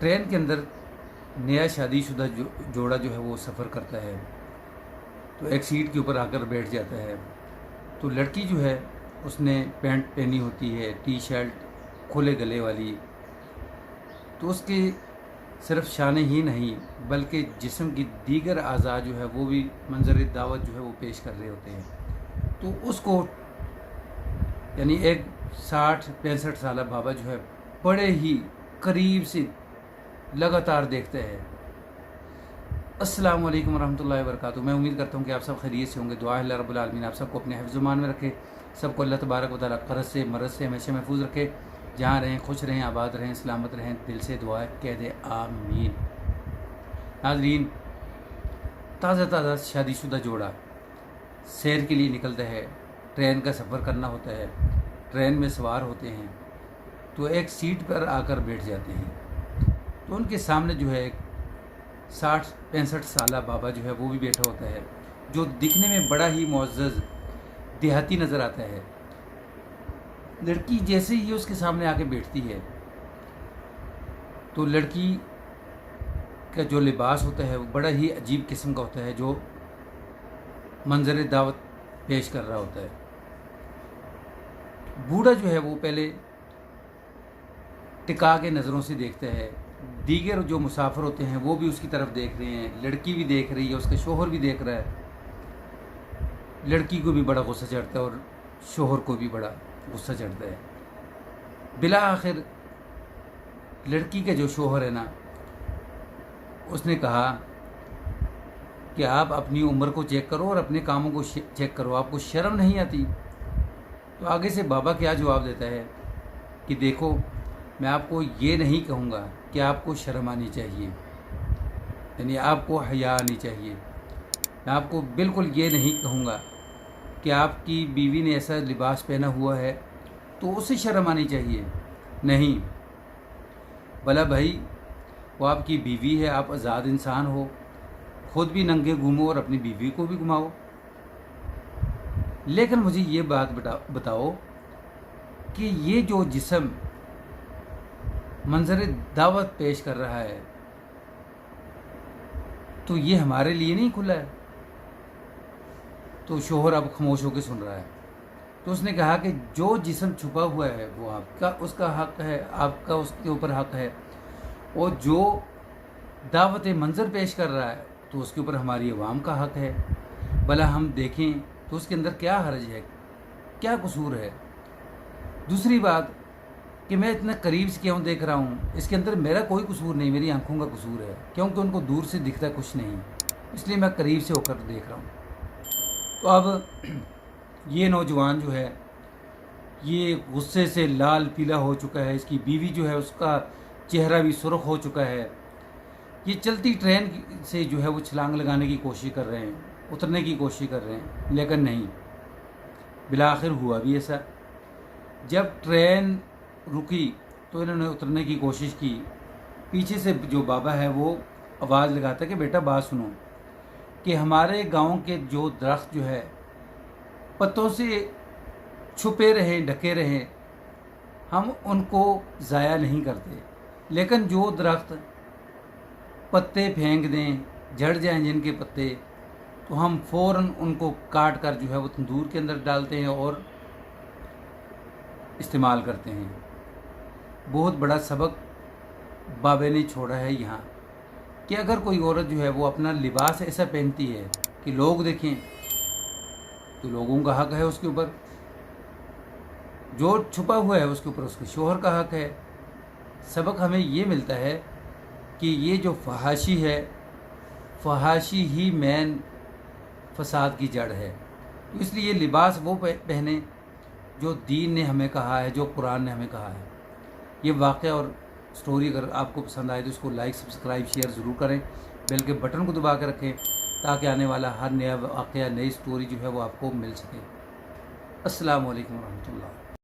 Train के अंदर नया शादीशुदा जोड़ा जो है वो सफ़र करता है, तो एक सीट के ऊपर आकर बैठ जाता है। तो लड़की जो है उसने पैंट पहनी होती है, टी शर्ट खुले गले वाली, तो उसके सिर्फ शाने ही नहीं बल्कि जिस्म की दीगर अज़ा जो है वो भी मंजर दावत जो है वो पेश कर रहे होते हैं। तो उसको यानी एक 60-65 साल बाबा जो है बड़े ही करीब से लगातार देखते हैं। अस्सलाम वालेकुम रहमतुल्लाहि व बरकातुहू। मैं उम्मीद करता हूँ कि आप सब खैरियत से होंगे। दुआ है अल्लाह रब्बुल आलमीन आप सबको अपने हिफ्ज़-ओ-मान में रखे, सबको अल्लाह तबारक व तआला क़र्ज़ से मरज़ से हमेशा महफूज रखे। जहाँ रहें खुश रहें, आबाद रहें, सलामत रहें। दिल से दुआ कह दे आमीन। नाज़रीन, ताज़ा शादीशुदा जोड़ा सैर के लिए निकलता है, ट्रेन का सफ़र करना होता है, ट्रेन में सवार होते हैं, तो एक सीट पर आकर बैठ जाते हैं। तो उनके सामने जो है एक 60-65 साल बाबा जो है वो भी बैठा होता है, जो दिखने में बड़ा ही मुअज़्ज़ज़ देहाती नज़र आता है। लड़की जैसे ही उसके सामने आके बैठती है तो लड़की का जो लिबास होता है वो बड़ा ही अजीब किस्म का होता है, जो मंजर दावत पेश कर रहा होता है। बूढ़ा जो है वो पहले टिका के नज़रों से देखता है, दीगर जो मुसाफिर होते हैं वो भी उसकी तरफ देख रहे हैं, लड़की भी देख रही है, उसका शोहर भी देख रहा है। लड़की को भी बड़ा गुस्सा चढ़ता है और शोहर को भी बड़ा गुस्सा चढ़ता है। बिला आखिर लड़की का जो शोहर है ना, उसने कहा कि आप अपनी उम्र को चेक करो और अपने कामों को चेक करो, आपको शर्म नहीं आती? तो आगे से बाबा क्या जवाब देता है कि देखो, मैं आपको ये नहीं कहूँगा कि आपको शर्म आनी चाहिए, यानी आपको हया आनी चाहिए। मैं आपको बिल्कुल ये नहीं कहूँगा कि आपकी बीवी ने ऐसा लिबास पहना हुआ है तो उसे शर्म आनी चाहिए, नहीं। भला भाई, वो आपकी बीवी है, आप आज़ाद इंसान हो, खुद भी नंगे घूमो और अपनी बीवी को भी घुमाओ। लेकिन मुझे ये बात बताओ कि ये जो जिस्म मंजर दावत पेश कर रहा है, तो ये हमारे लिए नहीं खुला है? तो शोहर अब खामोश होकर सुन रहा है। तो उसने कहा कि जो जिस्म छुपा हुआ है वो आपका, उसका हक है, आपका उसके ऊपर हक है, और जो दावत मंजर पेश कर रहा है तो उसके ऊपर हमारी अवाम का हक है। भला हम देखें तो उसके अंदर क्या हर्ज है, क्या कसूर है? दूसरी बात कि मैं इतना करीब से क्यों देख रहा हूँ, इसके अंदर मेरा कोई कसूर नहीं, मेरी आंखों का कसूर है, क्योंकि उनको दूर से दिखता कुछ नहीं, इसलिए मैं करीब से होकर देख रहा हूँ। तो अब ये नौजवान जो है ये गुस्से से लाल पीला हो चुका है, इसकी बीवी जो है उसका चेहरा भी सुर्ख हो चुका है। ये चलती ट्रेन से जो है वो छलांग लगाने की कोशिश कर रहे हैं, उतरने की कोशिश कर रहे हैं, लेकिन नहीं। बिलाखिर हुआ भी ऐसा। जब ट्रेन रुकी तो इन्होंने उतरने की कोशिश की। पीछे से जो बाबा है वो आवाज़ लगाता है कि बेटा बात सुनो, कि हमारे गांव के जो दरख्त जो है पत्तों से छुपे रहें, ढके रहें, हम उनको ज़ाया नहीं करते, लेकिन जो दरख्त पत्ते फेंक दें, झड़ जाएं जिनके पत्ते, तो हम फ़ौरन उनको काट कर जो है वो तंदूर के अंदर डालते हैं और इस्तेमाल करते हैं। बहुत बड़ा सबक बाबे ने छोड़ा है यहाँ, कि अगर कोई औरत जो है वो अपना लिबास ऐसा पहनती है कि लोग देखें, तो लोगों का हक है उसके ऊपर, जो छुपा हुआ है उसके ऊपर उसके शोहर का हक है। सबक हमें ये मिलता है कि ये जो फहाशी है, फहाशी ही मेन फसाद की जड़ है। तो इसलिए लिबास वो पहने जो दीन ने हमें कहा है, जो कुरान ने हमें कहा है। ये वाक़या और स्टोरी अगर आपको पसंद आए तो उसको लाइक, सब्सक्राइब, शेयर ज़रूर करें। बेल के बटन को दबा कर रखें ताकि आने वाला हर नया वाक़या, नई स्टोरी जो है वो आपको मिल सके। अस्सलाम वालेकुम रहमतुल्लाह।